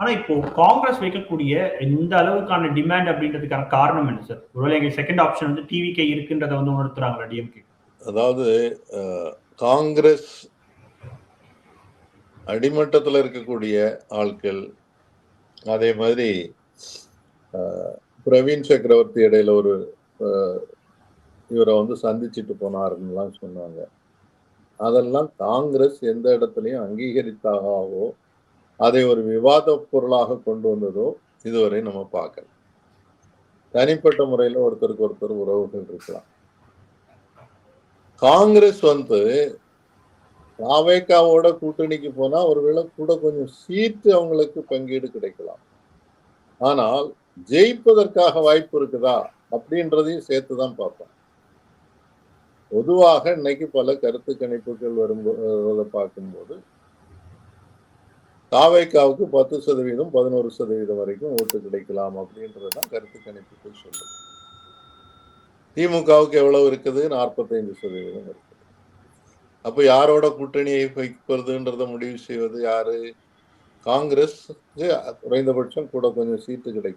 ஆனா இப்போ காங்கிரஸ் வைக்கக்கூடிய இந்த அளவுக்கான டிமாண்ட் அப்படின்றதுக்கான காரணம் என்ன சார்? ஒருவேளை எங்க செகண்ட் ஆப்ஷன் வந்து டிவிகே இருக்குன்றத வந்து உணர்த்துறாங்களா டிஎம்கே? அதாவது காங்கிரஸ் அடிமட்டத்தில் இருக்கக்கூடிய ஆட்கள், அதே மாதிரி பிரவீன் சக்கரவர்த்தி இடையில ஒரு இவரை வந்து சந்திச்சுட்டு போனாருன்னு சொன்னாங்க. அதெல்லாம் காங்கிரஸ் எந்த இடத்துலையும் அங்கீகரித்தாகவோ அதை ஒரு விவாத பொருளாக கொண்டு வந்ததோ இதுவரை நம்ம பார்க்கல. தனிப்பட்ட முறையில் ஒருத்தருக்கு ஒருத்தர் உறவுகள் இருக்கலாம். காங்கிரஸ் வந்து தாவேகாவோட கூட்டணிக்கு போனா ஒருவேளை கூட கொஞ்சம் சீட்டு அவங்களுக்கு பங்கீடு கிடைக்கலாம். ஆனால் ஜெயிப்பதற்காக வாய்ப்பு இருக்குதா அப்படின்றதையும் சேர்த்துதான் பார்ப்போம். பொதுவாக இன்னைக்கு பல கருத்து கணிப்புகள் வரும்போது பார்க்கும்போது தாவேகாவுக்கு 10%, 11% வரைக்கும் ஓட்டு கிடைக்கலாம் அப்படின்றதுதான் கருத்து கணிப்புகள் சொல்லுது. திமுகவுக்கு எவ்வளவு இருக்குது? 45% இருக்குது. அப்ப யாரோட கூட்டணியை வைப்பதுன்றத முடிவு செய்வது யாரு? காங்கிரஸ் குறைந்தபட்சம் கூட கொஞ்சம் சீட்டு கிடைக்கும்.